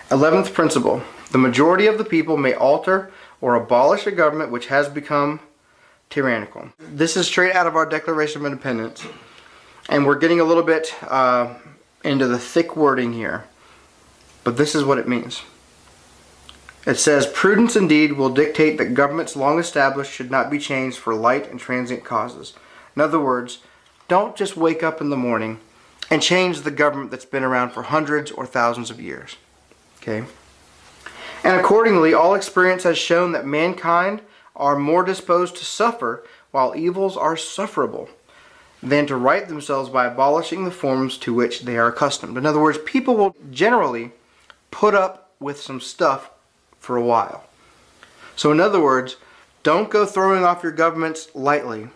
11th principle. The majority of the people may alter or abolish a government which has become tyrannical. This is straight out of our Declaration of Independence. And we're getting a little bit into the thick wording here. But this is what it means. It says, prudence indeed will dictate that governments long established should not be changed for light and transient causes. In other words, don't just wake up in the morning and change the government that's been around for hundreds or thousands of years. Okay? And accordingly, all experience has shown that mankind are more disposed to suffer while evils are sufferable than to right themselves by abolishing the forms to which they are accustomed. In other words, people will generally put up with some stuff for a while. So in other words, don't go throwing off your governments lightly.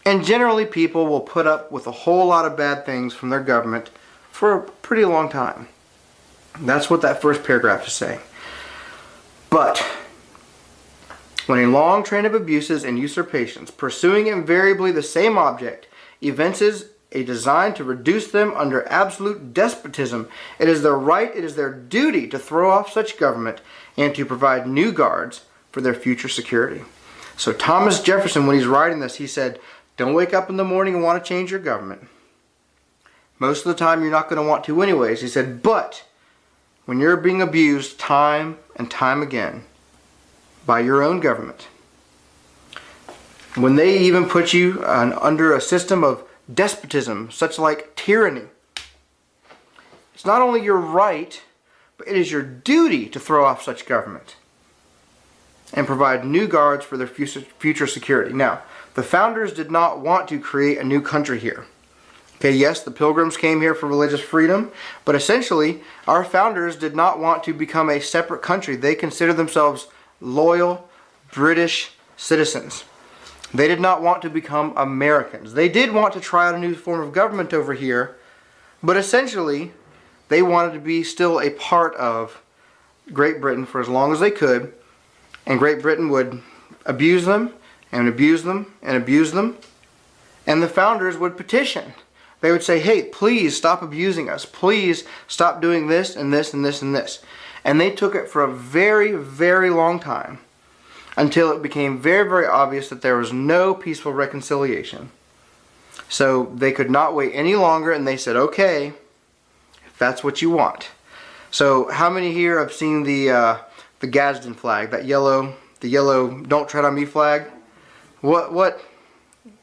And generally people will put up with a whole lot of bad things from their government for a pretty long time. That's what that first paragraph is saying. But when a long train of abuses and usurpations, pursuing invariably the same object, evinces a design to reduce them under absolute despotism, it is their right, it is their duty to throw off such government and to provide new guards for their future security. So Thomas Jefferson, when he's writing this, he said, don't wake up in the morning and want to change your government. Most of the time you're not going to want to anyways. He said, but when you're being abused time and time again by your own government, when they even put you under a system of despotism, such like tyranny, it's not only your right, but it is your duty to throw off such government and provide new guards for their future security. Now, the founders did not want to create a new country here. Okay, yes, the Pilgrims came here for religious freedom, but essentially, our founders did not want to become a separate country. They considered themselves loyal British citizens. They did not want to become Americans. They did want to try out a new form of government over here, but essentially, they wanted to be still a part of Great Britain for as long as they could, and Great Britain would abuse them, and abuse them, and abuse them, and the founders would petition. They would say, hey, please stop abusing us. Please stop doing this, and this, and this, and this. And they took it for a very, very long time, until it became very, very obvious that there was no peaceful reconciliation. So they could not wait any longer, and they said, okay, if that's what you want. So how many here have seen the Gadsden flag, the yellow "Don't Tread on Me" flag? What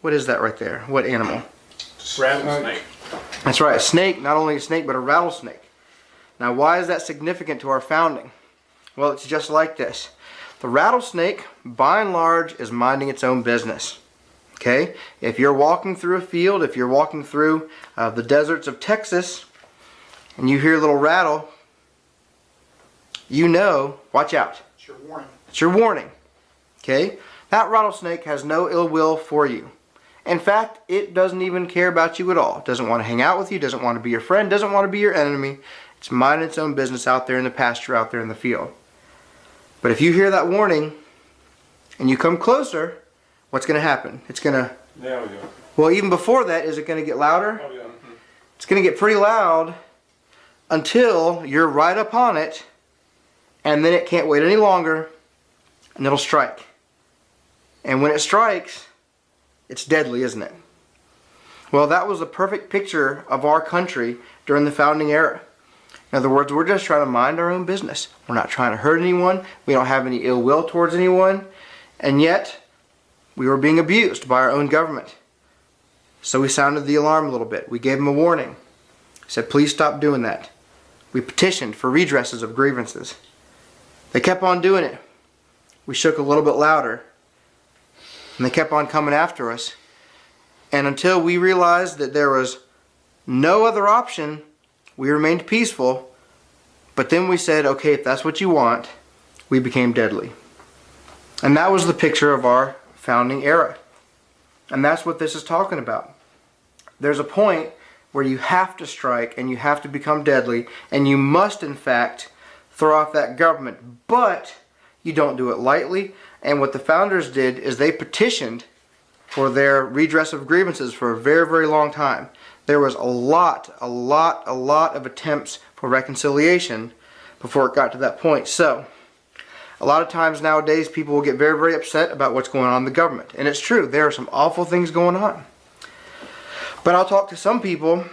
is that right there? What animal? Rattlesnake. That's right, a snake. Not only a snake, but a rattlesnake. Now, why is that significant to our founding? Well, it's just like this. The rattlesnake, by and large, is minding its own business. Okay? If you're walking through a field, if you're walking through the deserts of Texas, and you hear a little rattle, you know, watch out. It's your warning. It's your warning. Okay? That rattlesnake has no ill will for you. In fact, it doesn't even care about you at all. It doesn't want to hang out with you, doesn't want to be your friend, doesn't want to be your enemy. It's minding its own business out there in the pasture, out there in the field. But if you hear that warning and you come closer, what's going to happen? It's going to... There we go. Well, even before that, is it going to get louder? Oh, yeah. It's going to get pretty loud until you're right up on it, and then it can't wait any longer, and it'll strike. And when it strikes, it's deadly, isn't it? Well, that was a perfect picture of our country during the founding era. In other words, we're just trying to mind our own business. We're not trying to hurt anyone. We don't have any ill will towards anyone. And yet, we were being abused by our own government. So we sounded the alarm a little bit. We gave them a warning. Said, please stop doing that. We petitioned for redresses of grievances. They kept on doing it. We shook a little bit louder. And they kept on coming after us. And until we realized that there was no other option, we remained peaceful. But then we said, okay, if that's what you want, we became deadly. And that was the picture of our founding era. And that's what this is talking about. There's a point where you have to strike and you have to become deadly, and you must, in fact, throw off that government. But you don't do it lightly. And what the founders did is they petitioned for their redress of grievances for a very, very long time. There was a lot of attempts for reconciliation, before it got to that point. So a lot of times nowadays people will get very, very upset about what's going on in the government. And it's true, there are some awful things going on. But I'll talk to some people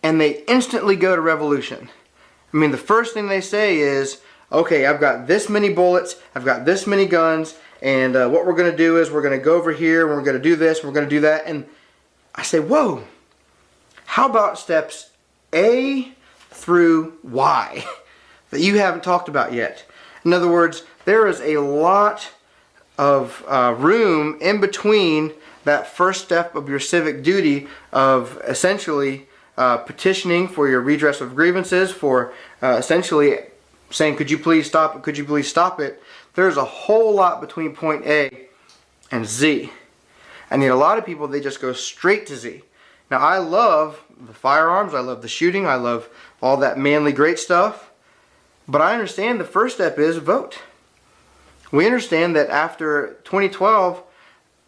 and they instantly go to revolution. I mean, the first thing they say is, okay, I've got this many bullets, I've got this many guns, and what we're going to do is we're going to go over here, and we're going to do this, and we're going to do that. And I say, whoa, how about steps A through Y that you haven't talked about yet? In other words, there is a lot of room in between that first step of your civic duty of essentially petitioning for your redress of grievances, for essentially saying, could you please stop it, could you please stop it. There's a whole lot between point A and Z. And yet a lot of people, they just go straight to Z. Now I love the firearms, I love the shooting, I love all that manly great stuff, but I understand the first step is vote. We understand that after 2012,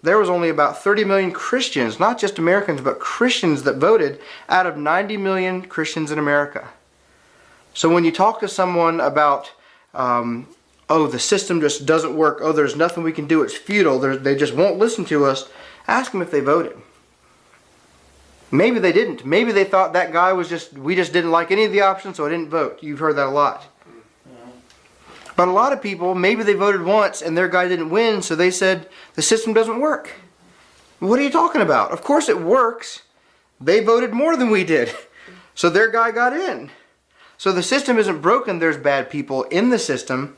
there was only about 30 million Christians, not just Americans, but Christians that voted out of 90 million Christians in America. So when you talk to someone about, oh, the system just doesn't work, oh, there's nothing we can do, it's futile, they just won't listen to us, ask them if they voted. Maybe they didn't. Maybe they thought that guy was we just didn't like any of the options, so I didn't vote. You've heard that a lot. But a lot of people, maybe they voted once and their guy didn't win, so they said the system doesn't work. What are you talking about? Of course it works. They voted more than we did, so their guy got in. So the system isn't broken. There's bad people in the system,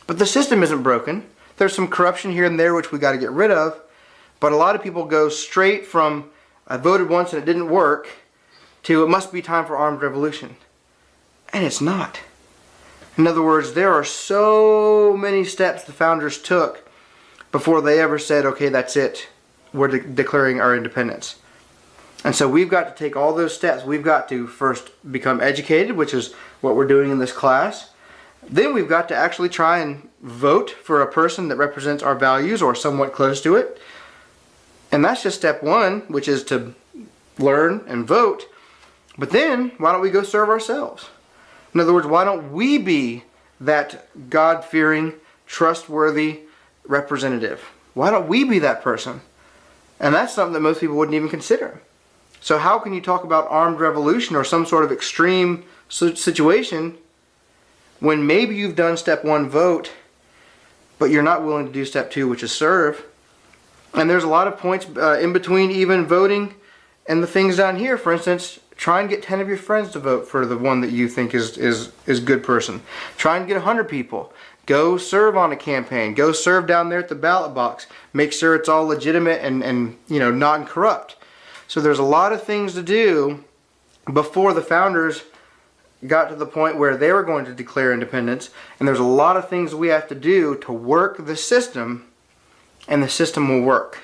but the system isn't broken. There's some corruption here and there which we got to get rid of, but a lot of people go straight from I voted once and it didn't work to it must be time for armed revolution. And it's not. In other words, there are so many steps the founders took before they ever said, okay, that's it. We're declaring our independence. And so we've got to take all those steps. We've got to first become educated, which is what we're doing in this class. Then we've got to actually try and vote for a person that represents our values or somewhat close to it. And that's just step one, which is to learn and vote. But then, why don't we go serve ourselves? In other words, why don't we be that God-fearing, trustworthy representative? Why don't we be that person? And that's something that most people wouldn't even consider. So how can you talk about armed revolution or some sort of extreme situation when maybe you've done step one, vote, but you're not willing to do step two, which is serve? And there's a lot of points in between even voting and the things down here. For instance, try and get 10 of your friends to vote for the one that you think is a good person. Try and get 100 people. Go serve on a campaign. Go serve down there at the ballot box. Make sure it's all legitimate and non-corrupt. So there's a lot of things to do before the founders got to the point where they were going to declare independence. And there's a lot of things we have to do to work the system, and the system will work.